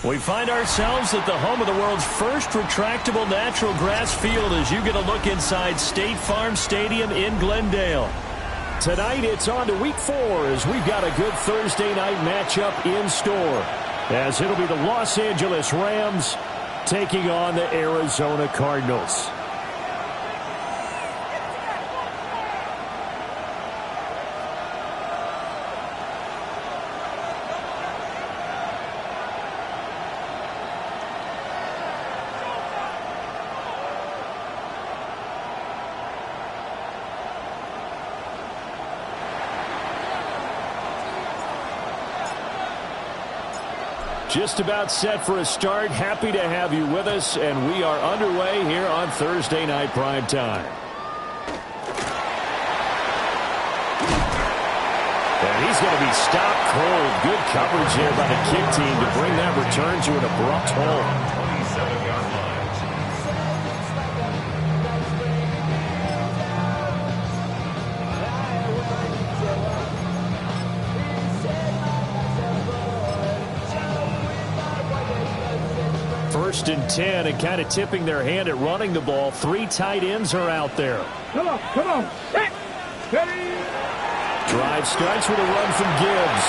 We find ourselves at the home of the world's first retractable natural grass field as you get a look inside State Farm Stadium in Glendale. Tonight it's on to week 4 as we've got a good Thursday night matchup in store. As it'll be the Los Angeles Rams taking on the Arizona Cardinals. Just about set for a start. Happy to have you with us, and we are underway here on Thursday Night Prime Time. And he's going to be stopped cold. Good coverage there by the kick team to bring that return to an abrupt halt. 27-yard line. First and 10, and kind of tipping their hand at running the ball. 3 tight ends are out there. Come on. Hey. Drive starts with a run from Gibbs.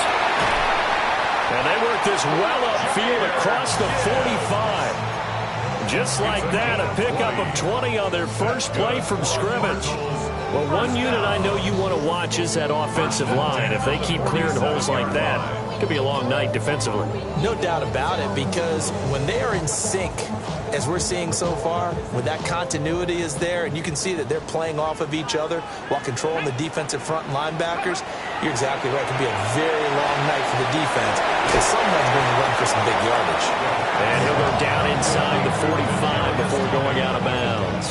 And they work this well upfield across the 45. Just like that, a pickup of 20 on their first play from scrimmage. Well, one unit I know you want to watch is that offensive line. If they keep clearing holes like that, it could be a long night defensively. No doubt about it, because when they are in sync, as we're seeing so far, when that continuity is there and you can see that they're playing off of each other while controlling the defensive front linebackers, you're exactly right. It can be a very long night for the defense, because someone's going to run for some big yardage. And he'll go down inside the 45 before going out of bounds.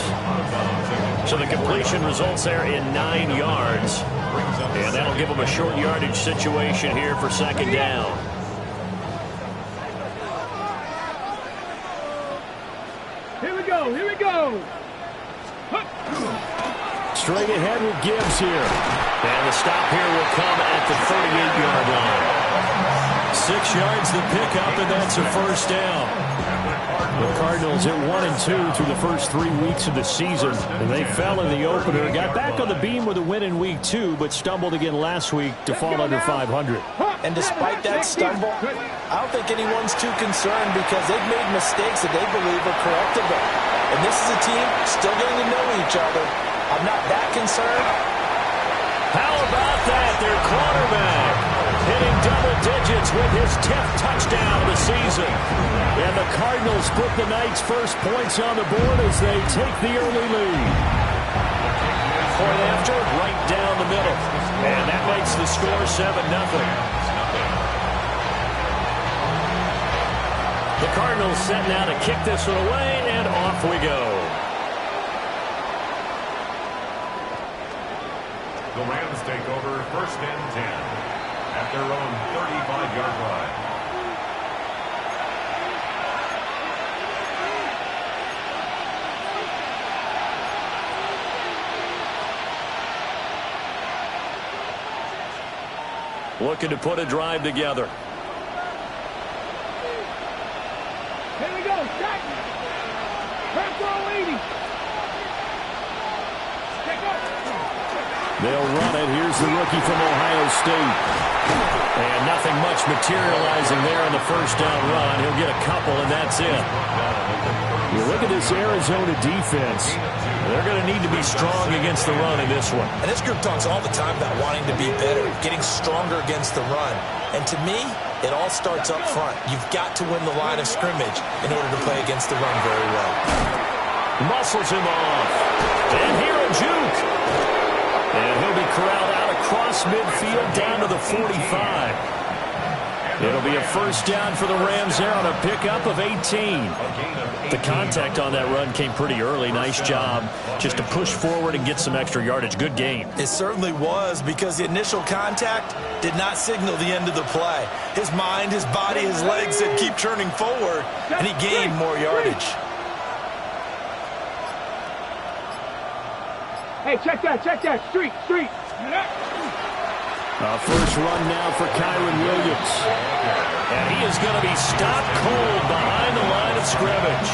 So the completion results there in 9 yards. And that'll give them a short yardage situation here for second down. Here we go. Straight ahead with Gibbs here. And the stop here will come at the 38-yard line. 6 yards the pickup, and that's a first down. The Cardinals at 1-2 through the first 3 weeks of the season. And they fell in the opener. Got back on the beam with a win in week 2, but stumbled again last week to fall under 500. And despite that stumble, I don't think anyone's too concerned, because they've made mistakes that they believe are correctable. And this is a team still getting to know each other. I'm not that concerned. How about that? Their quarterback hitting double digits with his 10th touchdown of the season. And the Cardinals put the night's first points on the board as they take the early lead. Point after, right down the middle. And that makes the score 7-0. The Cardinals set now to kick this one away, and off we go. The Rams take over first and 10 at their own 35-yard line. Looking to put a drive together. Here we go. Jack. Press roll 80. They'll run it. Here's the rookie from Ohio State. And nothing much materializing there on the first down run. He'll get a couple, and that's it. You look at this Arizona defense. They're going to need to be strong against the run in this one. And this group talks all the time about wanting to be better, getting stronger against the run. And to me, it all starts up front. You've got to win the line of scrimmage in order to play against the run very well. Muscles him off. And here a juke. And he'll be corralled out across midfield down to the 45. It'll be a first down for the Rams there on a pickup of 18. The contact on that run came pretty early. Nice job just to push forward and get some extra yardage. Good game. It certainly was, because the initial contact did not signal the end of the play. His mind, his body, his legs said keep turning forward, and he gained more yardage. Hey, check that. Street. First run now for Kyron Williams. And he is going to be stopped cold behind the line of scrimmage.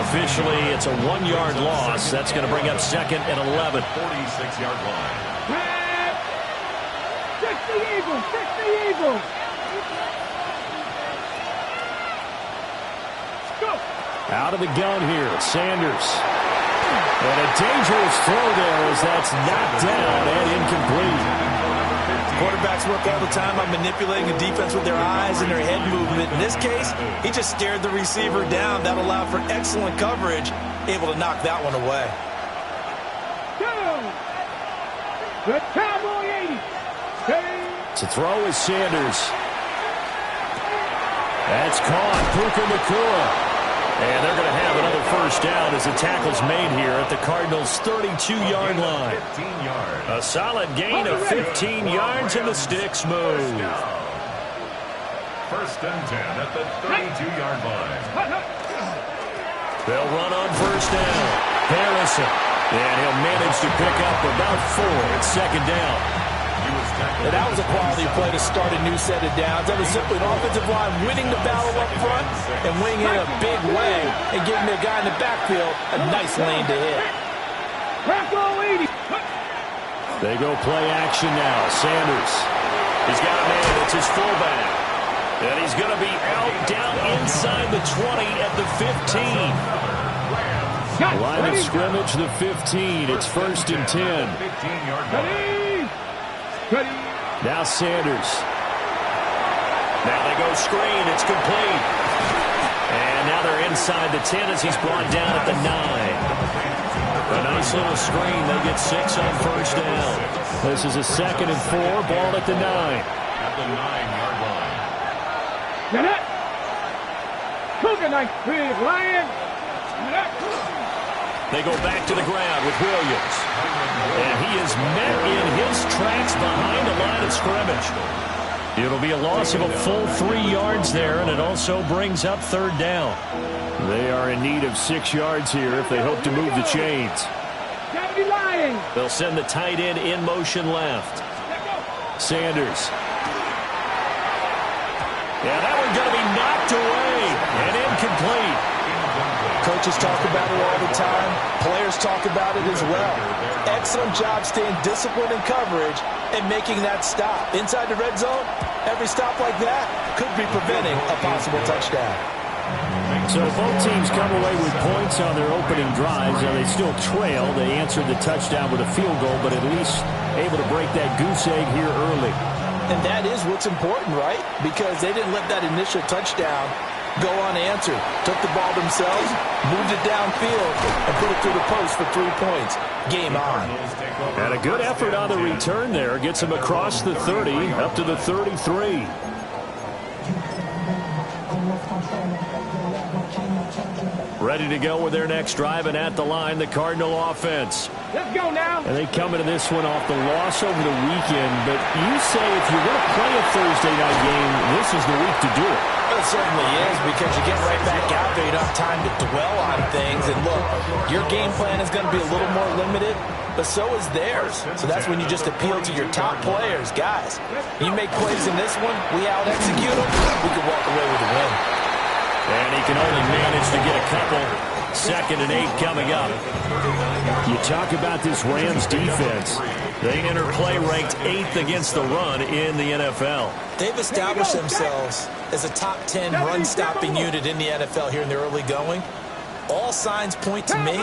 Officially, it's a 1-yard loss. That's going to bring up 2nd and 11. 46-yard line. Fix the Eagles! Fix the Eagles! Go! Out of the gun here, Sanders. And a dangerous throw there as that's knocked down and incomplete. Quarterbacks work all the time on manipulating a defense with their eyes and their head movement. In this case, he just stared the receiver down. That allowed for excellent coverage, able to knock that one away. The Cowboy 80. To throw is Sanders. That's caught. Puka Nacua. And they're going to have another first down as the tackle's made here at the Cardinals' 32-yard line. 15 yards. A solid gain of 15 yards, and the sticks move. First and 10 at the 32-yard line. They'll run on first down. Harrison. And he'll manage to pick up about 4 at second down. And that was a quality play to start a new set of downs. That was simply an offensive line winning the battle up front and winning in a big way and giving their guy in the backfield a nice lane to hit. They go play action now. Sanders. He's got a man. It's his fullback. And he's going to be out down inside the 20 at the 15. Line of scrimmage, the 15. It's first and 10. 15-yard line. Now Sanders. Now they go screen. It's complete. And now they're inside the 10 as he's brought down at the 9. A nice little screen. They get 6 on first down. This is a 2nd and 4. Ball at the 9. At the 9-yard line. Get it! Cook a nice big lion! They go back to the ground with Williams. And he is met in his tracks behind the line of scrimmage. It'll be a loss of a full 3 yards there, and it also brings up third down. They are in need of 6 yards here if they hope to move the chains. They'll send the tight end in motion left. Sanders. Yeah, that one's going to be knocked away and incomplete. Coaches talk about it all the time. Players talk about it as well. Excellent job staying disciplined in coverage and making that stop. Inside the red zone, every stop like that could be preventing a possible touchdown. So both teams come away with points on their opening drives. Now they still trail. They answered the touchdown with a field goal, but at least able to break that goose egg here early. And that is what's important, right? Because they didn't let that initial touchdown go unanswered. Took the ball themselves, moved it downfield, and put it through the post for 3 points. Game on. And a good effort on the return there. Gets him across the 30, up to the 33. Ready to go with their next drive, and at the line, the Cardinal offense. Let's go now. And they come into this one off the loss over the weekend. But you say if you're going to play a Thursday night game, this is the week to do it. It certainly is, because you get right back out there. You don't have time to dwell on things. And look, your game plan is going to be a little more limited, but so is theirs. So that's when you just appeal to your top players. Guys, you make plays in this one, we out-execute them, we can walk away with a win. And he can only manage to get a couple. 2nd and 8 coming up. You talk about this Rams defense. They enter play ranked 8th against the run in the NFL. They've established themselves as a top 10 run-stopping unit in the NFL here in the early going. All signs point to me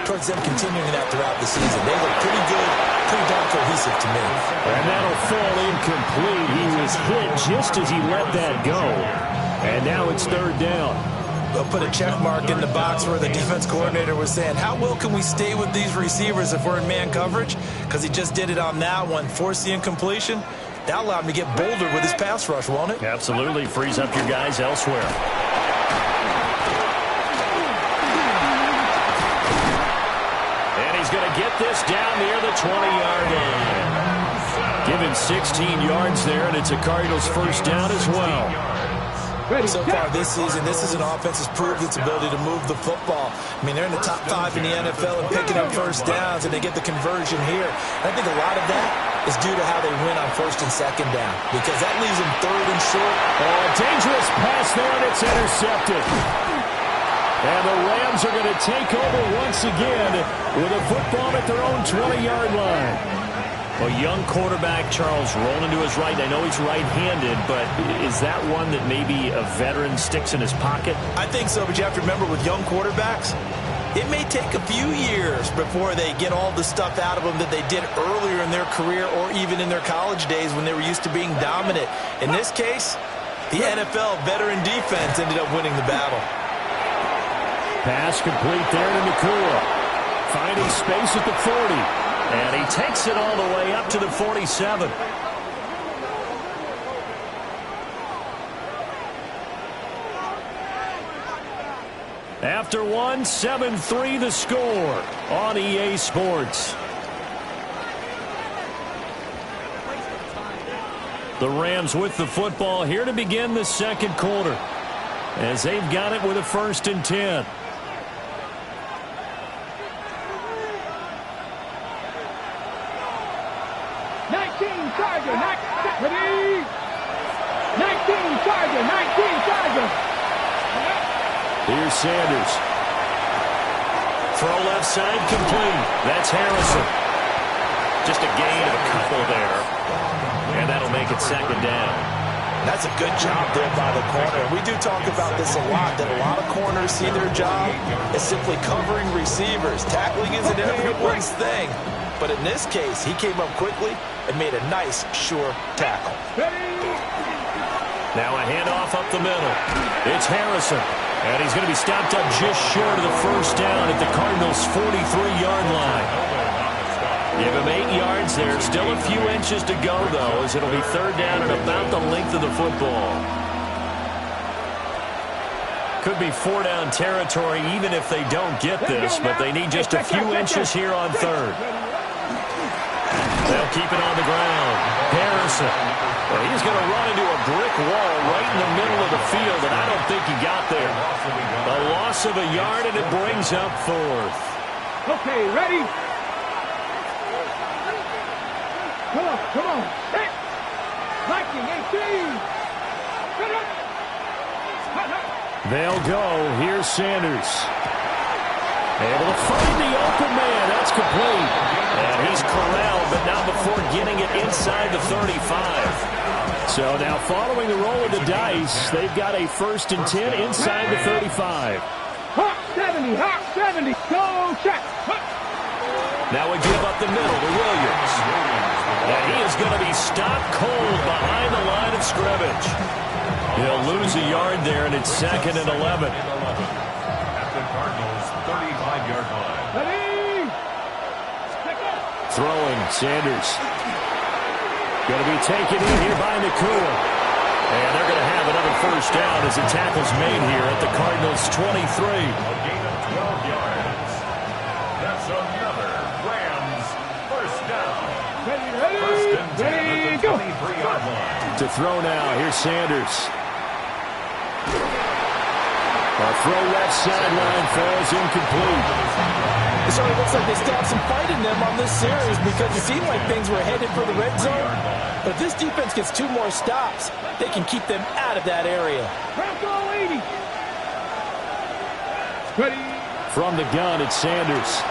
towards them continuing that throughout the season. They look pretty good, pretty darn cohesive to me. And that'll fall incomplete. He was hit just as he let that go. And now it's third down. They'll put a check mark in the box where the defense coordinator was saying, how well can we stay with these receivers if we're in man coverage? Because he just did it on that one. Forced the incompletion. That allowed him to get bolder with his pass rush, won't it? Absolutely. Frees up your guys elsewhere. And he's going to get this down near the 20-yard line. Give him 16 yards there, and it's a Cardinals first down as well. So far this season, this is an offense that's proved its ability to move the football. I mean, they're in the top 5 in the NFL and picking up first downs, and they get the conversion here. And I think a lot of that is due to how they win on first and second down, because that leaves them third and short. Oh, a dangerous pass there, and it's intercepted. And the Rams are going to take over once again with a football at their own 20-yard line. A young quarterback, Charles, rolling to his right. I know he's right-handed, but is that one that maybe a veteran sticks in his pocket? I think so, but you have to remember with young quarterbacks, it may take a few years before they get all the stuff out of them that they did earlier in their career or even in their college days when they were used to being dominant. In this case, the NFL veteran defense ended up winning the battle. Pass complete there to Nakua. Finding space at the 40. And he takes it all the way up to the 47. After one, 7-3 the score on EA Sports. The Rams with the football here to begin the second quarter, as they've got it with a 1st and 10. Charger, 19 Charger. Here's Sanders. Throw left side complete. That's Harrison. Just a gain of a couple there. And that'll make it second down. That's a good job there by the corner. We do talk about this a lot, that a lot of corners see their job as simply covering receivers. Tackling isn't everyone's thing. But in this case, he came up quickly and made a nice, sure tackle. Now a handoff up the middle. It's Harrison. And he's going to be stopped up just short of the first down at the Cardinals' 43-yard line. Give him 8 yards there. Still a few inches to go, though, as it'll be third down and about the length of the football. Could be 4-down territory even if they don't get this, but they need just a few inches here on third. They'll keep it on the ground. Harrison. Well, he's going to run into a brick wall right in the middle of the field, and I don't think he got there. A loss of a yard, and it brings up 4th. Okay, ready? Come on. Hey! Lightning, 18. They'll go. Here's Sanders. Able to find the open man. That's complete. And he's corralled, but not before getting it inside the 35. So now following the roll of the dice, they've got a 1st and 10 inside the 35. Hot 70. Go check. Now we give up the middle to Williams. And he is going to be stopped cold behind the line of scrimmage. He'll lose a yard there, and it's 2nd and 11. At the Cardinals' 35-yard line. Ready? Throwing, Sanders. Going to be taken in here by Nakua. And they're going to have another first down as the tackle's made here at the Cardinals' 23. A gain of 12 yards. That's another Rams first down. First and 10 at the 23-yard line. To throw now, here's Sanders. A throw left sideline falls incomplete. It certainly looks like they still have some fight in them on this series because it seemed like things were headed for the red zone. But if this defense gets 2 more stops, they can keep them out of that area. Ready? From the gun, it's Sanders.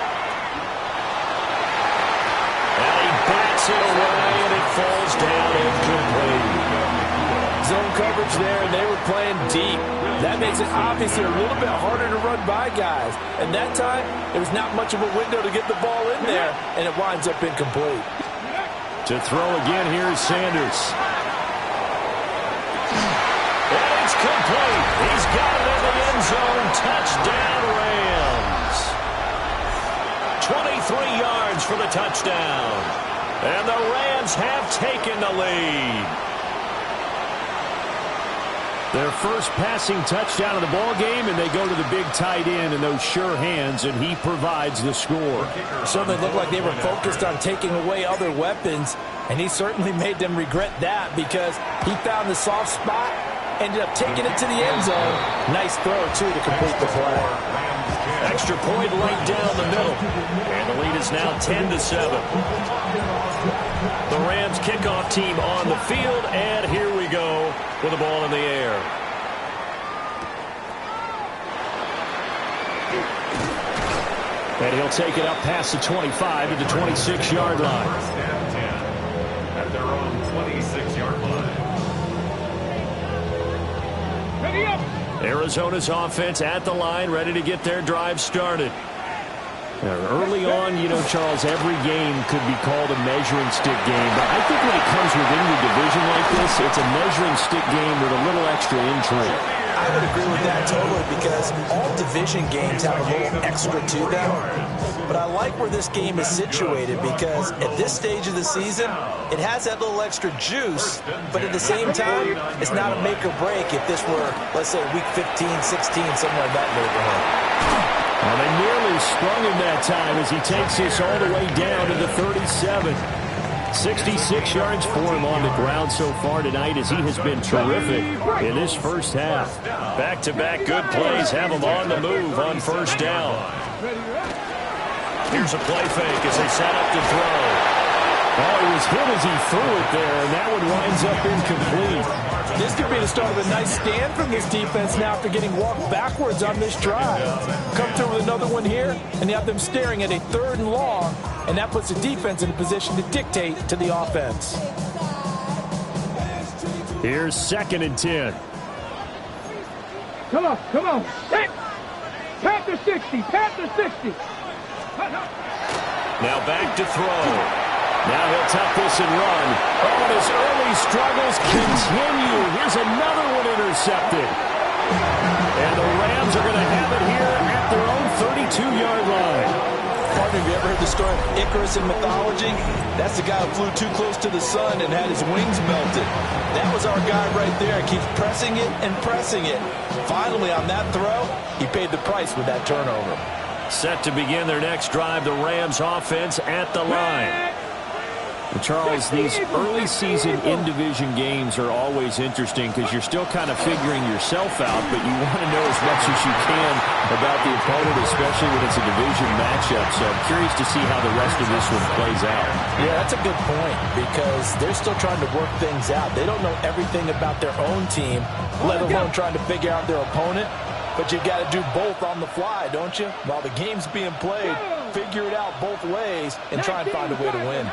And he bats it away, and it falls down incomplete. Zone coverage there, and they were playing deep. That makes it obviously a little bit harder to run by guys. And that time, there was not much of a window to get the ball in there, and it winds up incomplete. To throw again, here's Sanders. And it's complete. He's got it in the end zone. Touchdown, Rams. 23 yards for the touchdown. And the Rams have taken the lead. Their first passing touchdown of the ball game, and they go to the big tight end in those sure hands, and he provides the score. Certainly looked like they were focused on taking away other weapons, and he certainly made them regret that because he found the soft spot, ended up taking it to the end zone. Nice throw, too, to complete the play. Extra point right down the middle, and the lead is now 10-7. The Rams kickoff team on the field, and here we go with the ball in the air. And he'll take it up past the 25 to the 26-yard line. First and 10 at their own 26-yard line. Ready up. Arizona's offense at the line, ready to get their drive started. Early on, you know, Charles, every game could be called a measuring stick game. But I think when it comes within your division like this, it's a measuring stick game with a little extra intrigue. I would agree with that totally because all division games have a little extra to them. But I like where this game is situated because at this stage of the season, it has that little extra juice. But at the same time, it's not a make or break if this were, let's say, week 15, 16, somewhere in that neighborhood. Well, they nearly sprung him that time as he takes this all the way down to the 37. 66 yards for him on the ground so far tonight as he has been terrific in this first half. Back-to-back good plays have him on the move on first down. Here's a play fake as they set up to throw. Oh, he was hit as he threw it there, and that one winds up incomplete. This could be the start of a nice stand from this defense now after getting walked backwards on this drive. Come through with another one here, and you have them staring at a 3rd and long, and that puts the defense in a position to dictate to the offense. Here's 2nd and 10. Come on, come on. Set. Panther 60, Panther 60. Now back to throw. Now he'll tuck this and run. Oh, and his early struggles continue. Here's another one intercepted. And the Rams are going to have it here at their own 32-yard line. Partner, have you ever heard the story of Icarus in mythology? That's the guy who flew too close to the sun and had his wings melted. That was our guy right there. Keeps pressing it and pressing it. Finally, on that throw, he paid the price with that turnover. Set to begin their next drive, the Rams offense at the line. And Charles, these early season in-division games are always interesting because you're still kind of figuring yourself out, but you want to know as much as you can about the opponent, especially when it's a division matchup. So I'm curious to see how the rest of this one plays out. Yeah, that's a good point because they're still trying to work things out. They don't know everything about their own team, let alone trying to figure out their opponent. But you got to do both on the fly, don't you? While the game's being played, figure it out both ways and try and find a way to win.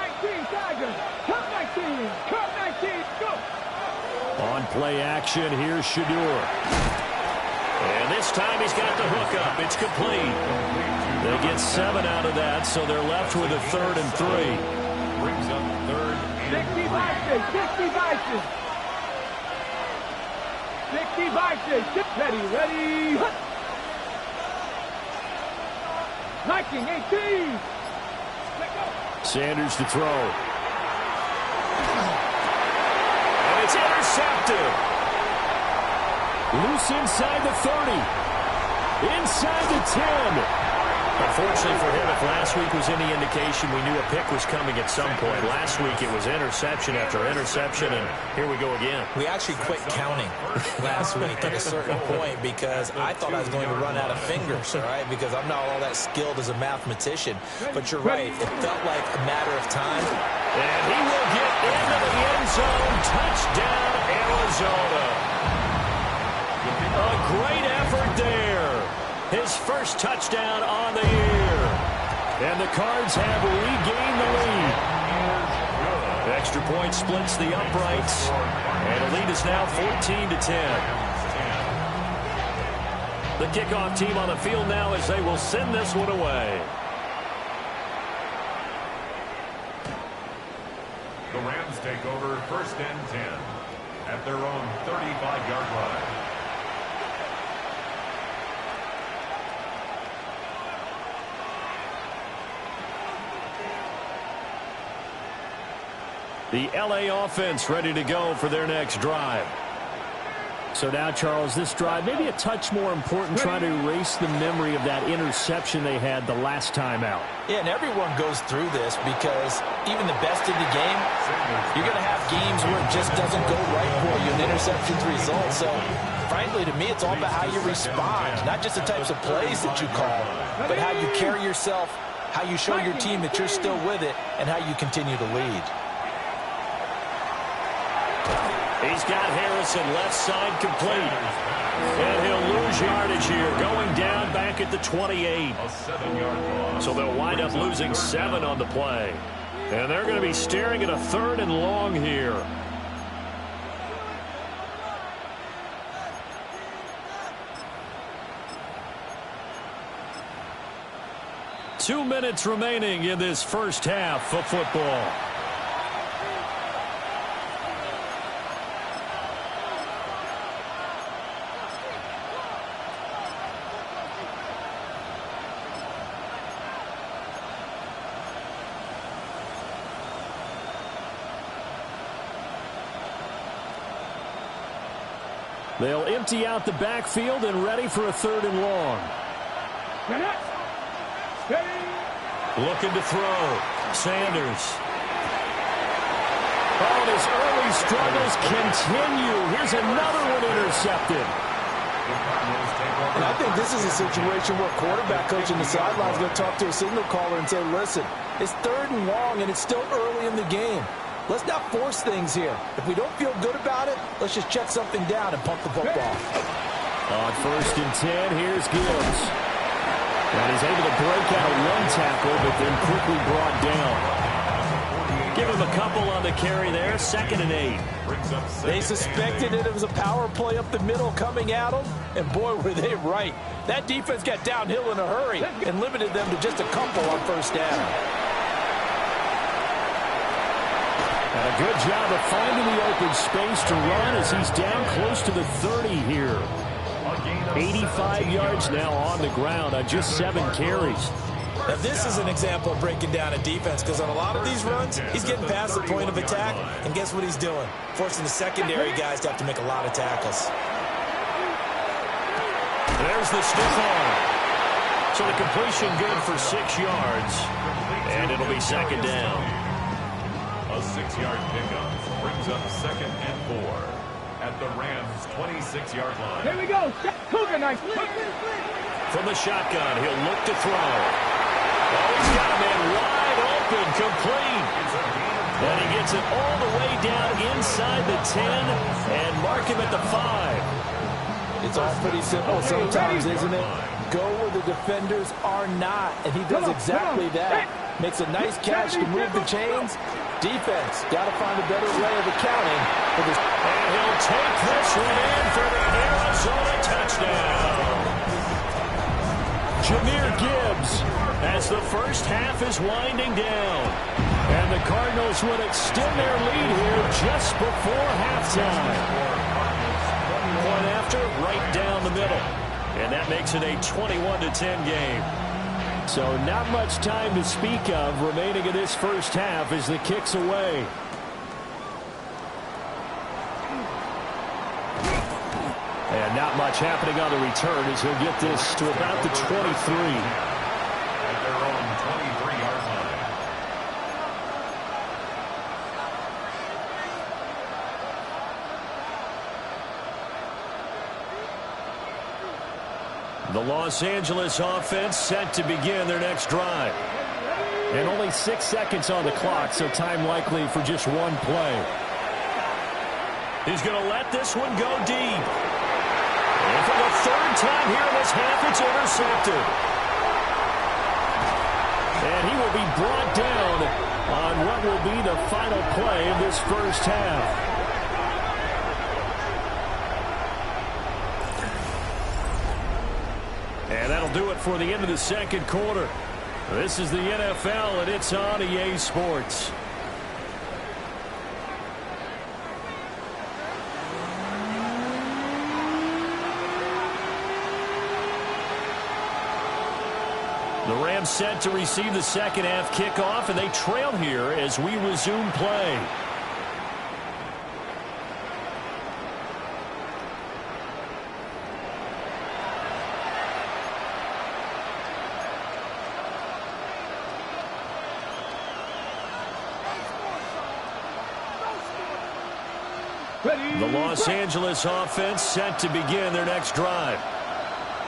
On play action, here's Shadur. And this time he's got the hook up. It's complete. They get 7 out of that, so they're left with a 3rd and 3. Brings up 3rd and 60 Vices, 60 Vices. 60 Vices. Ready. Liking 18. Let go. Sanders to throw. And it's intercepted. Loose inside the 30. Inside the 10. Unfortunately for him, if last week was any indication, we knew a pick was coming at some point. Last week it was interception after interception, and here we go again. We actually quit counting last week at a certain point because I thought I was going to run out of fingers, all right, because I'm not all that skilled as a mathematician. But you're right. It felt like a matter of time. And he will get into the end zone. Touchdown, Arizona. A great effort there. His first touchdown on the year. And the Cards have regained the lead. Extra point splits the uprights. And the lead is now 14-10. The kickoff team on the field now as they will send this one away. The Rams take over 1st and 10 at their own 35-yard line. The LA offense ready to go for their next drive. So now, Charles, this drive maybe a touch more important, trying to erase the memory of that interception they had the last time out. Yeah, and everyone goes through this because even the best in the game, you're going to have games where it just doesn't go right for you and interceptions result. So, frankly, to me, it's all about how you respond, not just the types of plays that you call, but how you carry yourself, how you show your team that you're still with it, and how you continue to lead. He's got Harrison left side complete. And he'll lose yardage here, going down back at the 28. So they'll wind up losing 7 on the play. And they're going to be staring at a 3rd and long here. Two minutes remaining in this first half of football. They'll empty out the backfield and ready for a 3rd and long. Looking to throw. Sanders. Oh, and his early struggles continue. Here's another one intercepted. And I think this is a situation where quarterback coach in the sideline is going to talk to a signal caller and say, listen, it's 3rd and long and it's still early in the game. Let's not force things here. If we don't feel good about it, let's just check something down and pump the football. On 1st and 10, here's Gibbs. And he's able to break out one tackle, but then quickly brought down. Give him a couple on the carry there. 2nd and 8. They suspected it was a power play up the middle coming at them, and boy, were they right. That defense got downhill in a hurry and limited them to just a couple on 1st down. And a good job of finding the open space to run as he's down close to the 30 here. 85 yards now on the ground on just 7 carries. Now this is an example of breaking down a defense, because on a lot of these runs, he's getting past the point of attack, and guess what he's doing? Forcing the secondary guys to have to make a lot of tackles. There's the stiff arm. So the completion good for 6 yards, and it'll be 2nd down. A 6-yard pickup brings up 2nd and 4 at the Rams' 26-yard line. Here we go. Cougar knife. From the shotgun, he'll look to throw. Oh, he's got a man wide open, complete. And he gets it all the way down inside the 10 and mark him at the 5. It's all pretty simple sometimes, isn't it? Go where the defenders are not, and he does exactly that. Makes a nice catch to move the chains. Defense got to find a better way of accounting for this. And he'll take this one in for the Arizona touchdown. Jahmyr Gibbs as the first half is winding down. And the Cardinals with extend their lead here just before halftime. Point after, right down the middle. And that makes it a 21-10 game. So not much time to speak of remaining in this first half as the kick's away. And not much happening on the return as he'll get this to about the 23. At their own 23-yard line. The Los Angeles offense set to begin their next drive. And only 6 seconds on the clock, so time likely for just one play. He's going to let this one go deep. And for the 3rd time here in this half, it's intercepted. And he will be brought down on what will be the final play of this first half. And that'll do it for the end of the 2nd quarter. This is the NFL, and it's on EA Sports. The Rams set to receive the 2nd half kickoff, and they trail here as we resume play. The Los Angeles offense set to begin their next drive.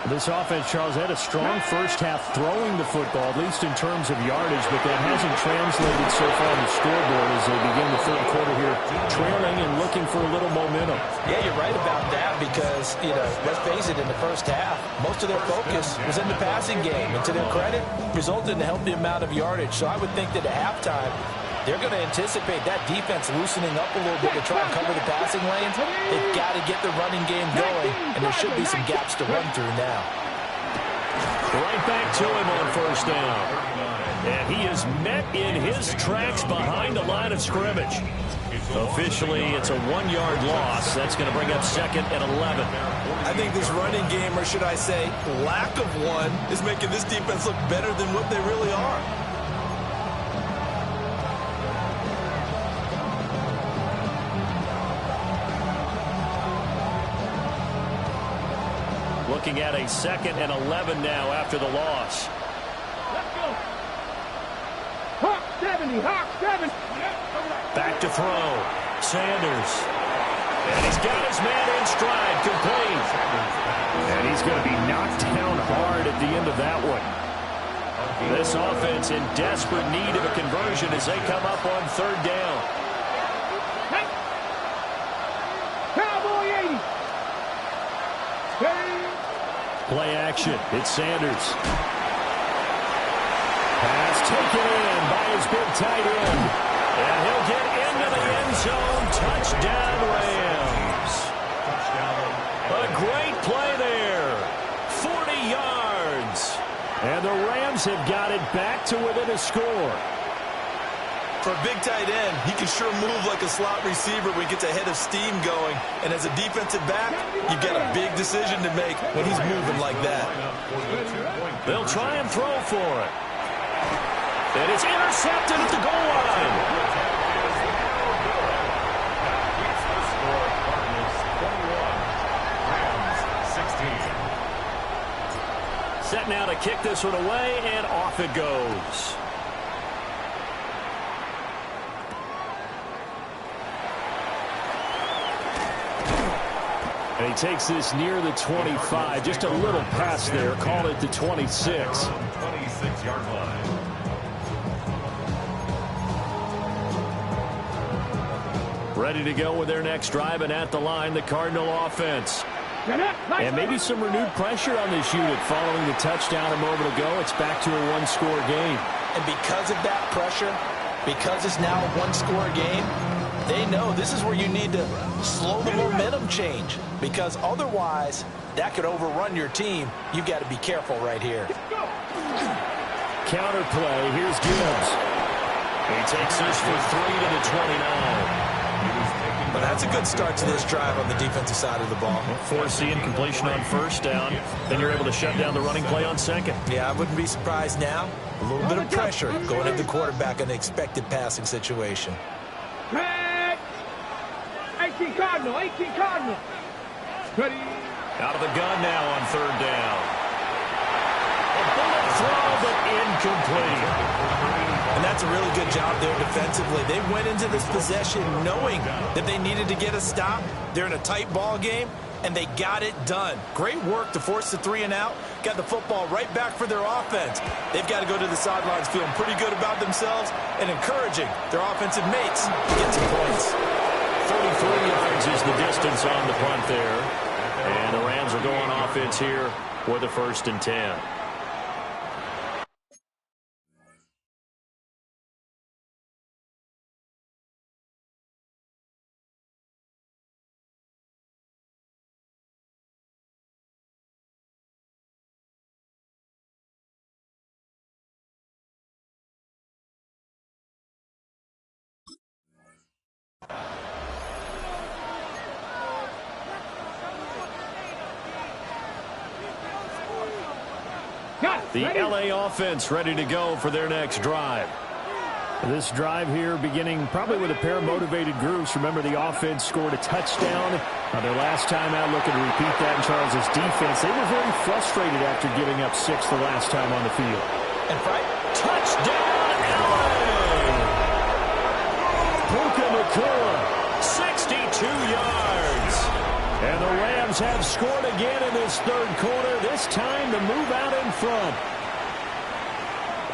This offense, Charles, had a strong first half throwing the football, at least in terms of yardage, but that hasn't translated so far on the scoreboard as they begin the third quarter here, trailing and looking for a little momentum. Yeah, you're right about that because, let's face it, in the first half, most of their focus was in the passing game. And to their credit, resulted in a healthy amount of yardage. So I would think that at halftime, they're going to anticipate that defense loosening up a little bit to try and cover the passing lanes. They've got to get the running game going, and there should be some gaps to run through now. Right back to him on first down. And he is met in his tracks behind the line of scrimmage. Officially, it's a 1-yard loss. That's going to bring up second and 11. I think this running game, or should I say lack of one, is making this defense look better than what they really are. Looking at a second and 11 now after the loss. Let's go. Hawk 70, Hawk 70. Back to throw. Sanders. And he's got his man in stride, complete. And he's going to be knocked down hard at the end of that one. This offense in desperate need of a conversion as they come up on third down. Hey. Cowboy 80. Hey. Play action. It's Sanders. Pass taken in by his big tight end. And he'll get into the end zone. Touchdown, Rams. A great play there. 40 yards. And the Rams have got it back to within a score. For a big tight end, he can sure move like a slot receiver when he gets a head of steam going. And as a defensive back, you've got a big decision to make when he's moving like that. They'll try and throw for it. And it's intercepted at the goal line. Set now to kick this one away, and off it goes. And he takes this near the 25, just a little pass there, call it the 26. 26-yard line. Ready to go with their next drive, and at the line, the Cardinal offense. And maybe some renewed pressure on this unit following the touchdown a moment ago. It's back to a one-score game. And because of that pressure, because it's now a one-score game, they know this is where you need to slow the momentum change, because otherwise that could overrun your team. You've got to be careful right here. Counter play. Here's Gibbs. He takes this for 3 to the 29. But that's a good start to this drive on the defensive side of the ball. Forcing completion on first down. Then you're able to shut down the running play on second. Yeah, I wouldn't be surprised now. A little bit of pressure going at the quarterback in an expected passing situation. 18 Cardinal, 18 Cardinal. Ready. Out of the gun now on third down. A bullet throw, but incomplete. And that's a really good job there defensively. They went into this possession knowing that they needed to get a stop. They're in a tight ball game, and they got it done. Great work to force the 3 and out. Got the football right back for their offense. They've got to go to the sidelines feeling pretty good about themselves and encouraging their offensive mates to get some points. 33 yards is the distance on the punt there. And the Rams are going offense here for the 1st and 10. The LA offense ready to go for their next drive. This drive here beginning probably with a pair of motivated groups. Remember, the offense scored a touchdown their last time out, looking to repeat that in Charles's defense. They were very frustrated after giving up 6 the last time on the field. And Frank, touchdown, LA! Puka Nacua, 62 yards. And the Rams have scored again in this third quarter, this time to move out in front.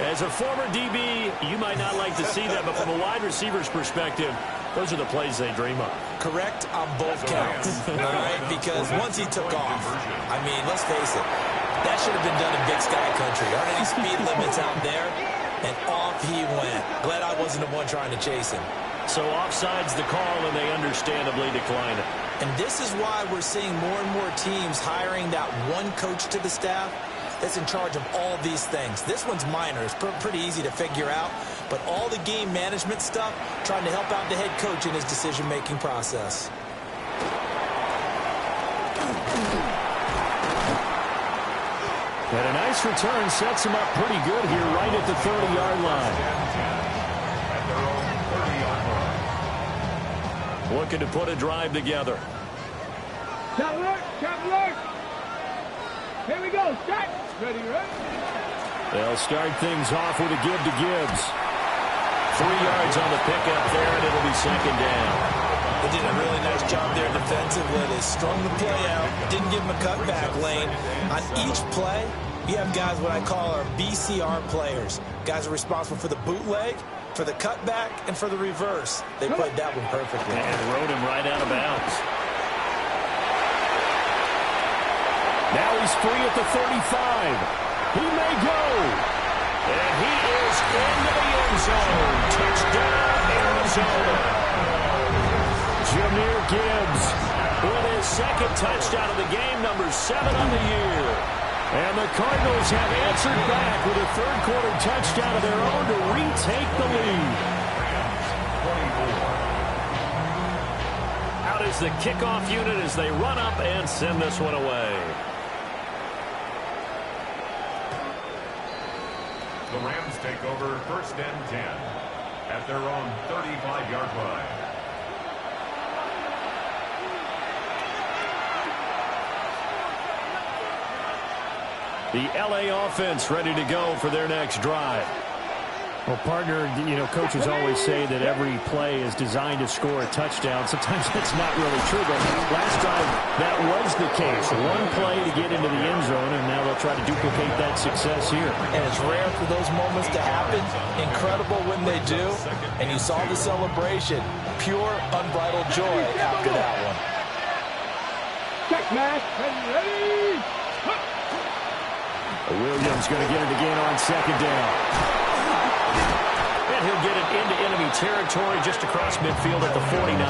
As a former DB, you might not like to see that, but from a wide receiver's perspective, those are the plays they dream of. Correct on both counts, all right? Because once he took off, I mean, let's face it, that should have been done in Big Sky Country. Aren't any speed limits out there? And off he went. Glad I wasn't the one trying to chase him. So offside's the call, and they understandably decline it. And this is why we're seeing more and more teams hiring that one coach to the staff that's in charge of all these things. This one's minor. It's pretty easy to figure out. But all the game management stuff, trying to help out the head coach in his decision-making process. And a nice return sets him up pretty good here right at the 30-yard line. Looking to put a drive together. Traveler, traveler. Here we go. Start. Ready, ready. They'll start things off with a give to Gibbs. 3 yards on the pickup there, and it'll be second down. They did a really nice job there defensively. They strung the play out, didn't give him a cutback lane. On each play, you have guys what I call our BCR players. Guys are responsible for the bootleg, for the cutback, and for the reverse. They played that one perfectly. And rode him right out of bounds. Now he's free at the 35. He may go. And he is into the end zone. Touchdown, Arizona. Jahmyr Gibbs with his second touchdown of the game, number 7 on the year. And the Cardinals have answered back with a third-quarter touchdown of their own to retake the lead. Out is the kickoff unit as they run up and send this one away. The Rams take over first and 10 at their own 35-yard line. The L.A. offense ready to go for their next drive. Well, partner, you know, coaches always say that every play is designed to score a touchdown. Sometimes that's not really true, but last time that was the case. One play to get into the end zone, and now they'll try to duplicate that success here. And it's rare for those moments to happen. Incredible when they do. And you saw the celebration. Pure, unbridled joy after that one. Check, Matt. Ready, ready. Williams going to get it again on second down. And he'll get it into enemy territory just across midfield at the 49.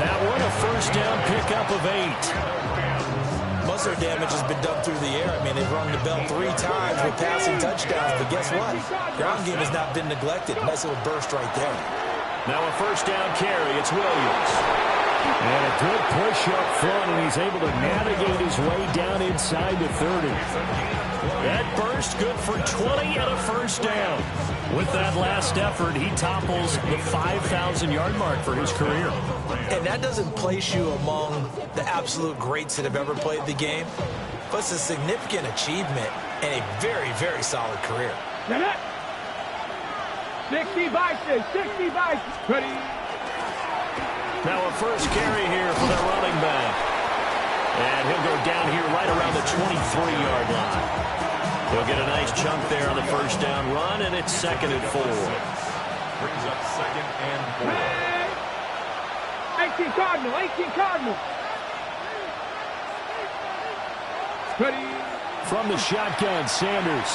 That one a first down pickup of 8. Most of their damage has been done through the air. I mean, they've rung the bell 3 times with passing touchdowns. But guess what? Ground game has not been neglected. Nice little burst right there. Now a first down carry. It's Williams. And a good push up front, and he's able to navigate his way down inside the 30. That burst good for 20 and a first down. With that last effort, he topples the 5,000-yard mark for his career. And that doesn't place you among the absolute greats that have ever played the game, but it's a significant achievement and a very, very solid career. 60 vices, 60 vices. Ready. Now a first carry here for their running back. And he'll go down here right around the 23-yard line. He'll get a nice chunk there on the first down run, and it's second and 4. Brings up second and 4. 18 Cardinal, 18 Cardinal. Ready. From the shotgun, Sanders.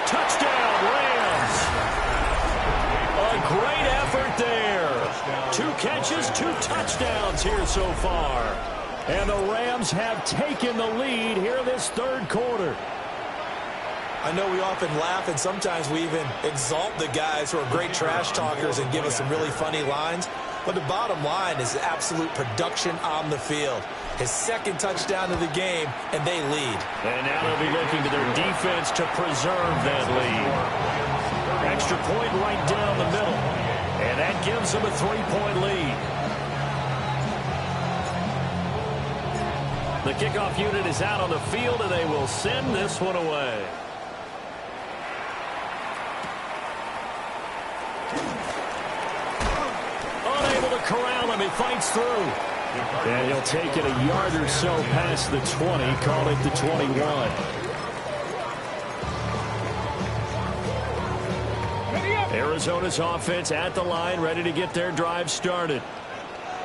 Touchdown, Rams. A great effort there. 2 catches, 2 touchdowns here so far. And the Rams have taken the lead here this third quarter. I know we often laugh, and sometimes we even exalt the guys who are great trash talkers and give us some really funny lines. But the bottom line is absolute production on the field. His second touchdown of the game, and they lead. And now they'll be looking to their defense to preserve that lead. Extra point right down the middle. And that gives them a 3-point lead. The kickoff unit is out on the field, and they will send this one away. Unable to corral him. He fights through. And he'll take it a yard or so past the 20, call it the 21. Arizona's offense at the line, ready to get their drive started.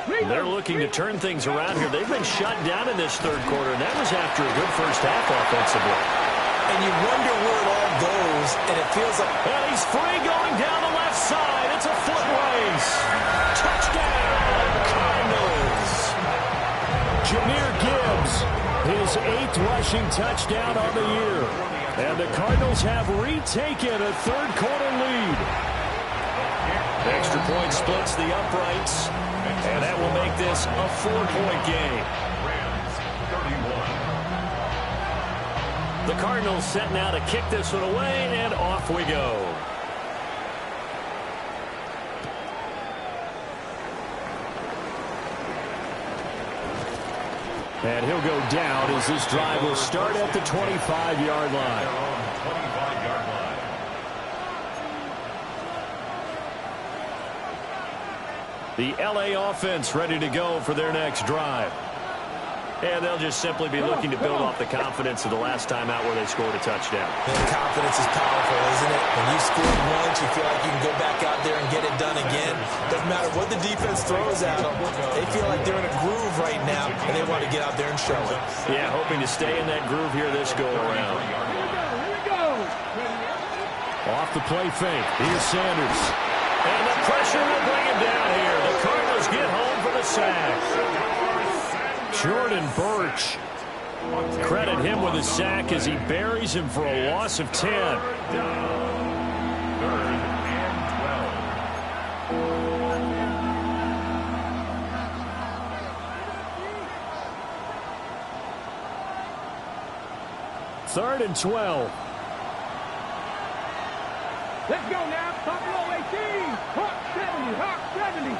They're looking to turn things around here. They've been shut down in this third quarter, and that was after a good first half offensively. And you wonder where it all goes, and it feels like... And he's free going down the left side. It's a foot race. Touchdown, Cardinals. Jahmyr Gibbs, his 8th rushing touchdown on the year. And the Cardinals have retaken a third quarter lead. Extra point splits the uprights, and that will make this a 4-point game. The Cardinals set now to kick this one away, and off we go. And he'll go down as this drive will start at the 25-yard line. The LA offense ready to go for their next drive. And they'll just simply be looking to build off the confidence of the last time out where they scored a touchdown. And confidence is powerful, isn't it? When you scored once, you feel like you can go back out there and get it done again. Doesn't matter what the defense throws at them. They feel like they're in a groove right now, and they want to get out there and show it. Yeah, hoping to stay in that groove here this go-around. Here we go. Off the play fake. Here's Sanders. And the pressure will bring him down here. The Cardinals get home for the sack. Jordan Birch. Credit him with a sack as he buries him for a loss of 10. 3rd and 12. Let's go now. Top row 18. Hawk 70. Hawk 70.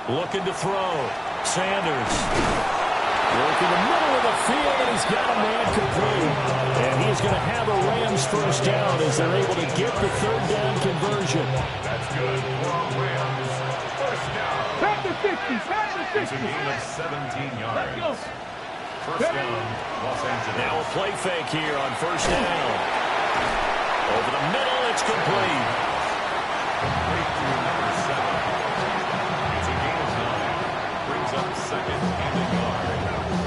Looking to throw. Sanders. Work in the middle of the field, and he's got a man complete. And he's going to have a Rams first down as they're able to get the third down conversion. That's good for Rams. First down. Back to 50. Back to 50. It's a gain of 17 yards. Let's go. First down, Los Angeles. Now a play fake here on first down. Over the middle, it's complete. Breakthrough number 7. It's a gain of 9. Brings up second and a yard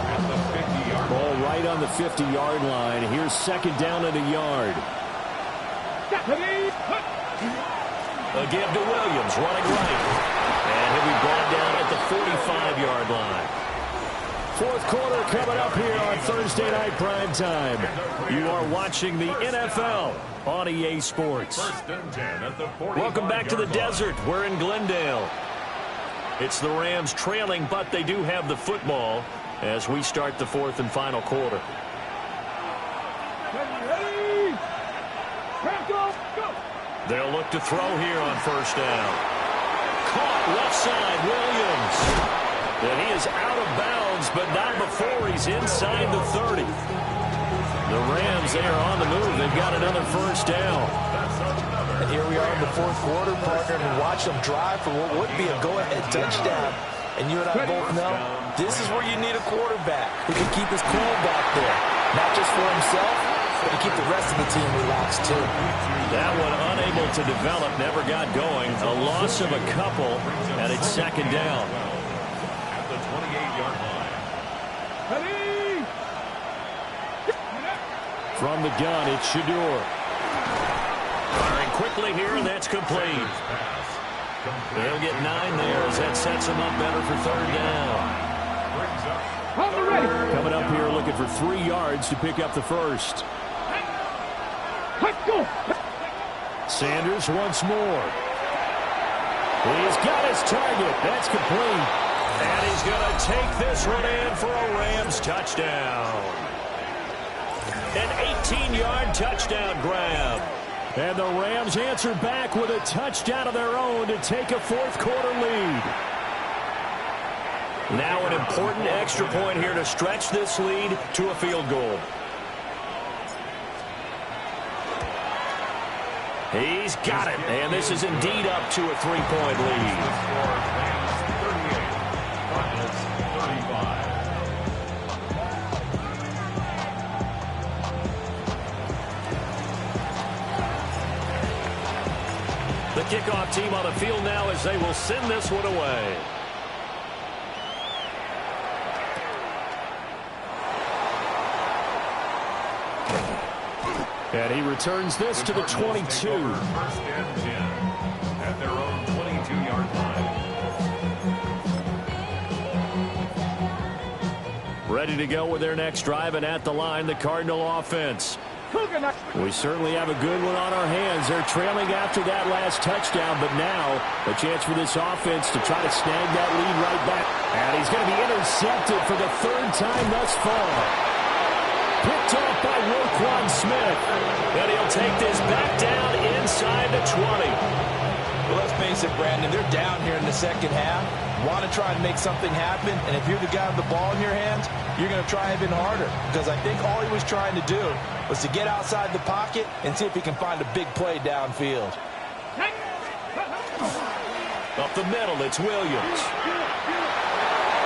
at the 50-yard line. Ball right on the 50-yard line. Here's second down and a yard. A give to Williams, running right. And he'll be brought down at the 45-yard line. Fourth quarter coming up here on Thursday Night Prime Time. You are watching the NFL on EA Sports. First and 10 at the 45-yard Welcome back to the line. desert. We're in Glendale. It's the Rams trailing, but they do have the football as we start the fourth and final quarter. Ready. Go. They'll look to throw here on first down. Caught left side, Williams. And he is out of bounds, but not before he's inside the 30. The Rams, they are on the move. They've got another first down. And here we are in the fourth quarter, partner, and watch them drive for what would be a go-ahead touchdown. And you and I both know this is where you need a quarterback who can keep his cool back there. Not just for himself, but to keep the rest of the team relaxed, too. That one unable to develop, never got going. A loss of a couple, and it's second down. At the 28-yard line. Ready. From the gun, it's Shador. Firing quickly here, and that's complete. They'll get 9 there as that sets them up better for third down. Hold it ready. Coming up here looking for 3 yards to pick up the first. Let's go. Sanders once more. He's got his target. That's complete. And he's going to take this one in for a Rams touchdown. An 18-yard touchdown grab. And the Rams answer back with a touchdown of their own to take a fourth quarter lead. Now an important extra point here to stretch this lead to a field goal. He's got it, and this is indeed up to a 3-point lead. The kickoff team on the field now as they will send this one away. And he returns this to the 22. First and 10 at their own 22-yard line. Ready to go with their next drive, and at the line, the Cardinal offense. We certainly have a good one on our hands. They're trailing after that last touchdown, but now a chance for this offense to try to snag that lead right back. And he's going to be intercepted for the third time thus far. Picked off by Roquan Smith. And he'll take this back down inside the 20. Well, let's face it, Brandon, they're down here in the second half. Want to try and make something happen, and if you're the guy with the ball in your hands, you're going to try even harder, because I think all he was trying to do was to get outside the pocket and see if he can find a big play downfield. Up the middle, it's Williams.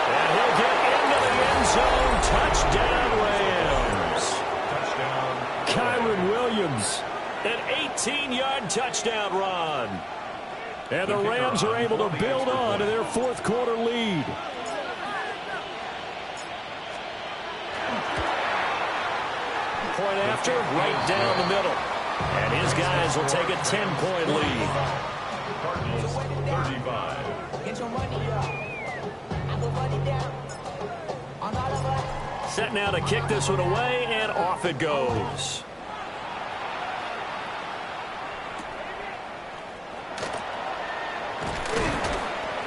And he'll get into the end zone. Touchdown, Rams. Touchdown. Kyron Williams, an 18-yard touchdown run. And the Rams are able to build on to their fourth quarter lead. Point after, right down the middle. And his guys will take a 10-point lead. Cardinals 35. Get your money up. I go money down. On all of us. Set now to kick this one away, and off it goes.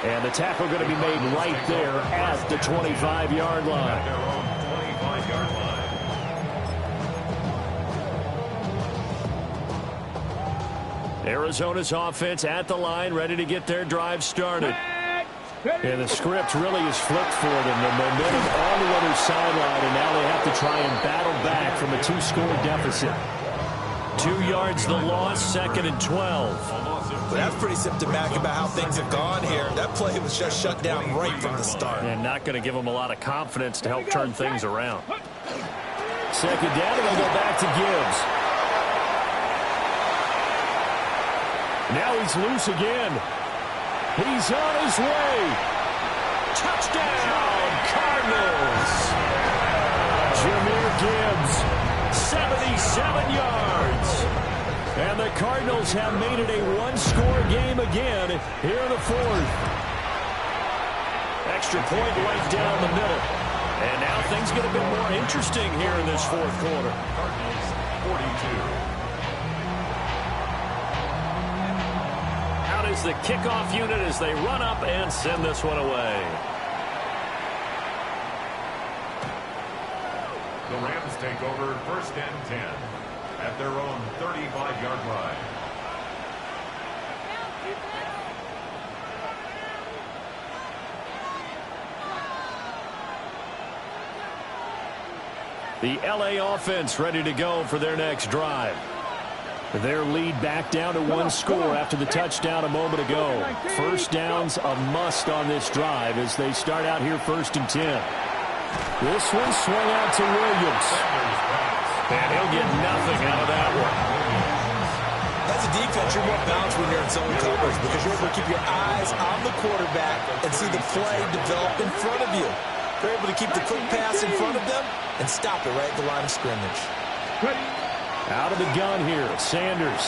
And the tackle going to be made right there at the 25-yard line. Their own 25-yard line. Arizona's offense at the line, ready to get their drive started. And the script really is flipped for them. The momentum on the other sideline, and now they have to try and battle back from a two-score deficit. 2 yards the loss, 2nd and 12. But that's pretty symptomatic about how things have gone here. That play was just shut down right from the start. And not going to give them a lot of confidence to help turn things around. 2nd down, and they'll go back to Gibbs. Now he's loose again. He's on his way. Touchdown, Cardinals. Jahmyr Gibbs, 77 yards. And the Cardinals have made it a one-score game again here in the fourth. Extra point right down the middle. And now things get a bit more interesting here in this fourth quarter. Cardinals 42. Out is the kickoff unit as they run up and send this one away. The Rams take over 1st and 10 at their own 35-yard line. The LA offense ready to go for their next drive. Their lead back down to one score after the touchdown a moment ago. First down's a must on this drive as they start out here 1st and 10. This one swung out to Williams. And he'll get nothing out of that one. As a defense, you're more balanced when you're in zone coverage because you're able to keep your eyes on the quarterback and see the play develop in front of you. You're able to keep the quick pass in front of them and stop it right at the line of scrimmage. Out of the gun here, Sanders.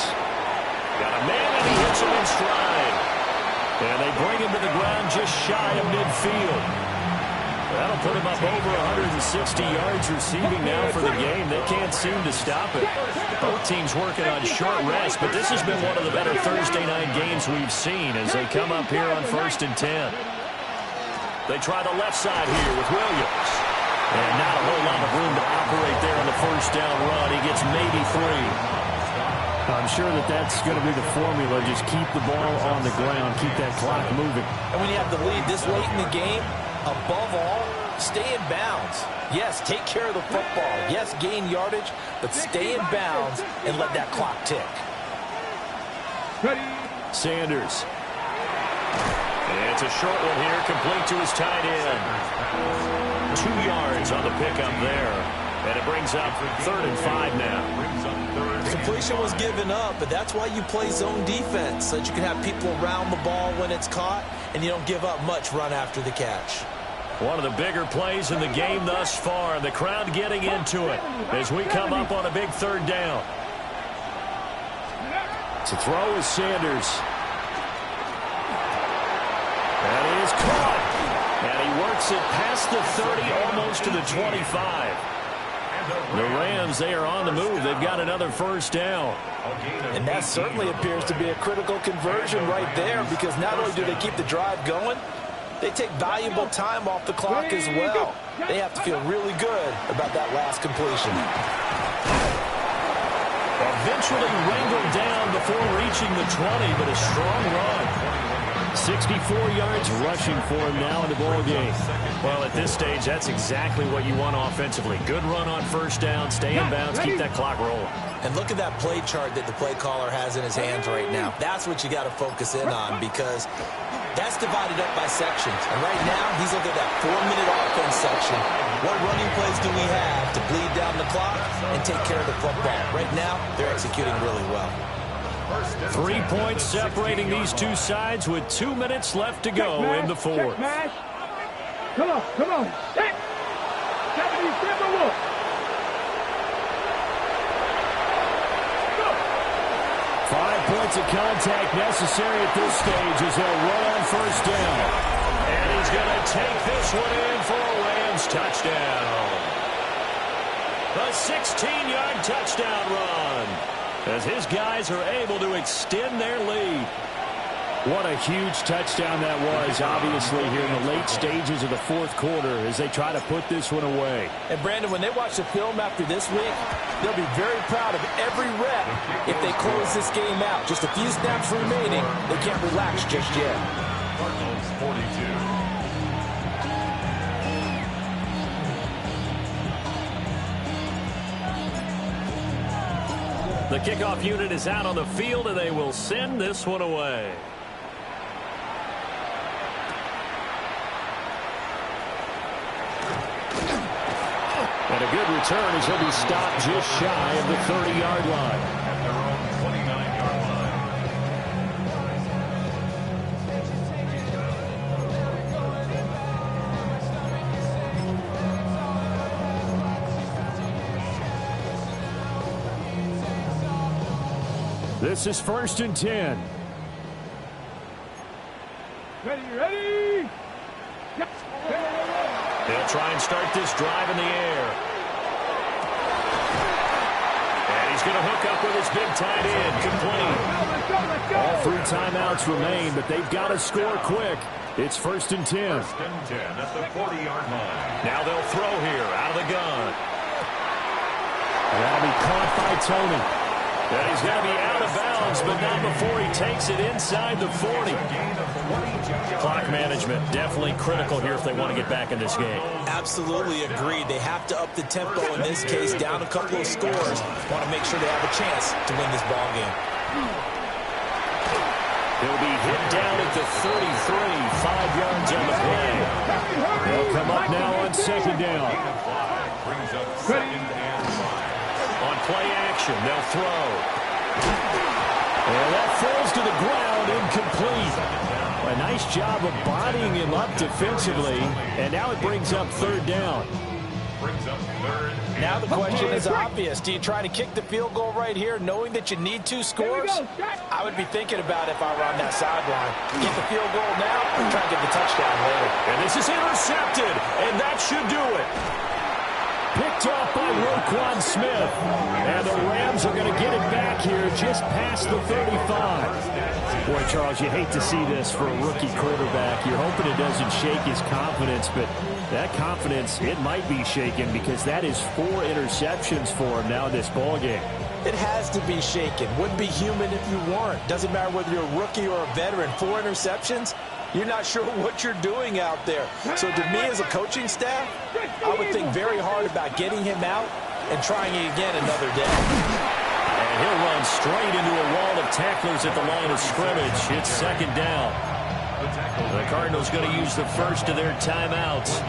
Got a man, and he hits him in stride. And they bring him to the ground just shy of midfield. That'll put him up over 160 yards receiving now for the game. They can't seem to stop it. Both teams working on short rest, but this has been one of the better Thursday night games we've seen as they come up here on 1st and 10. They try the left side here with Williams. And not a whole lot of room to operate there on the first down run. He gets maybe 3. I'm sure that that's going to be the formula. Just keep the ball on the ground. Keep that clock moving. And when you have the lead this late in the game, above all, stay in bounds. Yes, take care of the football. Yes, gain yardage, but stay in bounds and let that clock tick. Sanders. And it's a short one here, complete to his tight end. 2 yards on the pickup there. And it brings up 3rd and 5 now. Completion was given up, but that's why you play zone defense, so that you can have people around the ball when it's caught, and you don't give up much run after the catch. One of the bigger plays in the game thus far. The crowd getting into it as we come up on a big 3rd down. To throw is Sanders. And he is caught. And he works it past the 30, almost to the 25. The Rams, they are on the move. They've got another 1st down. And that certainly appears to be a critical conversion right there, because not only do they keep the drive going, they take valuable time off the clock as well. They have to feel really good about that last completion. Eventually wrangled down before reaching the 20, but a strong run. 64 yards rushing for him now in the ball game. Well, at this stage, that's exactly what you want offensively. Good run on 1st down, stay in bounds, keep that clock rolling. And look at that play chart that the play caller has in his hands right now. That's what you got to focus in on, because that's divided up by sections. And right now, he's looking at that 4-minute offense section. What running plays do we have to bleed down the clock and take care of the football? Right now, they're executing really well. 3 points separating these two sides with 2 minutes left to go in the 4th. Come on, come on. Set. 77 wolf. Go. 5 points of contact necessary at this stage as they'll run on 1st down. And he's going to take this one in for a Rams touchdown. A 16-yard touchdown run, as his guys are able to extend their lead. What a huge touchdown that was, obviously, here in the late stages of the 4th quarter as they try to put this one away. And, Brandon, when they watch the film after this week, they'll be very proud of every rep if they close this game out. Just a few snaps remaining. They can't relax just yet. Cardinals 42. The kickoff unit is out on the field, and they will send this one away. And a good return as he'll be stopped just shy of the 30-yard line. At their own 29-yard line. This is 1st and 10. Ready? They'll try and start this drive in the air. And he's going to hook up with his big tight end, complete. All 3 timeouts remain, but they've got to score quick. It's 1st and 10. 1st and 10 at the 40-yard line. Now they'll throw here out of the gun. That'll be caught by Tony. And he's going to be out of bounds, but not before he takes it inside the 40. Clock management definitely critical here if they want to get back in this game. Absolutely agreed. They have to up the tempo in this case, down a couple of scores. Want to make sure they have a chance to win this ball game. He'll be hit down at the 33, 5 yards on the play. They'll come up now on 2nd down. Brings up 2nd and 5. On play action, they'll throw. And that falls to the ground, incomplete. A nice job of bodying him up defensively, and now it brings up 3rd down. Brings up 3rd. Now the question is obvious. Do you try to kick the field goal right here, knowing that you need 2 scores? I would be thinking about if I were on that sideline. Get the field goal now and try to get the touchdown later. And this is intercepted, and that should do it. Picked off by Roquan Smith. And the Rams are going to get it back here just past the 35. Boy, Charles, you hate to see this for a rookie quarterback. You're hoping it doesn't shake his confidence, but that confidence, it might be shaken because that is 4 interceptions for him now in this ballgame. It has to be shaken. Wouldn't be human if you weren't. Doesn't matter whether you're a rookie or a veteran. 4 interceptions, you're not sure what you're doing out there. So to me as a coaching staff, I would think very hard about getting him out and trying it again another day. And he'll run straight into a wall of tacklers at the line of scrimmage. It's 2nd down. The Cardinals going to use the first of their timeouts.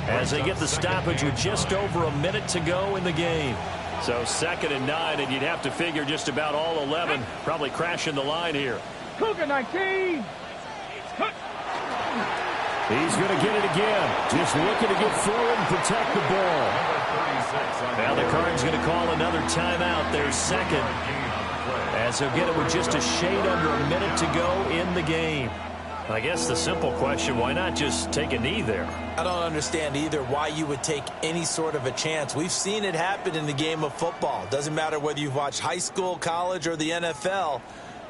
as they get the stoppage with just over a minute to go in the game. So 2nd and 9, and you'd have to figure just about all 11 probably crashing the line here. Cougar 19. He's going to get it again. Just looking to get forward and protect the ball. Now the Cardinals going to call another timeout, their second, as they'll get it with just a shade under a minute to go in the game. I guess the simple question, why not just take a knee there? I don't understand either why you would take any sort of a chance. We've seen it happen in the game of football. Doesn't matter whether you've watched high school, college, or the NFL.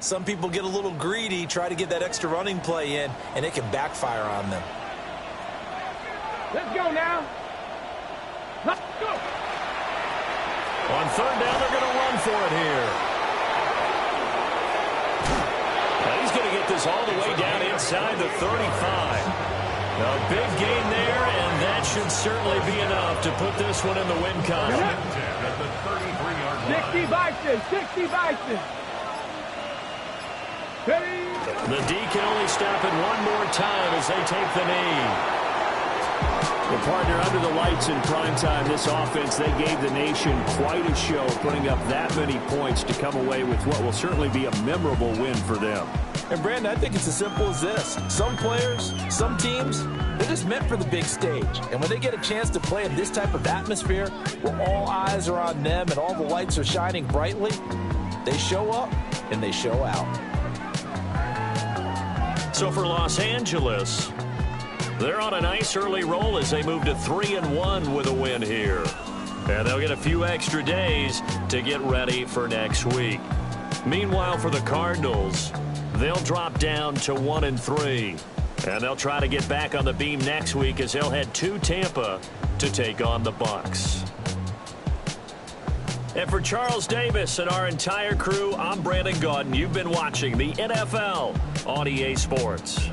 Some people get a little greedy, try to get that extra running play in, and it can backfire on them. Let's go now. Let's go. On 3rd down, they're going to run for it here. Now he's going to get this all the way down inside the 35. A big gain there, and that should certainly be enough to put this one in the win column. 60 Bison, 60 Bison. The D can only stop it one more time as they take the knee. Well, partner, under the lights in prime time, this offense, they gave the nation quite a show, putting up that many points to come away with what will certainly be a memorable win for them. And, Brandon, I think it's as simple as this. Some players, some teams, they're just meant for the big stage. And when they get a chance to play in this type of atmosphere, where all eyes are on them and all the lights are shining brightly, they show up and they show out. So for Los Angeles, they're on a nice early roll as they move to 3-1 with a win here. And they'll get a few extra days to get ready for next week. Meanwhile, for the Cardinals, they'll drop down to 1-3. And they'll try to get back on the beam next week as they'll head to Tampa to take on the Bucs. And for Charles Davis and our entire crew, I'm Brandon Gaudin. You've been watching the NFL on EA Sports.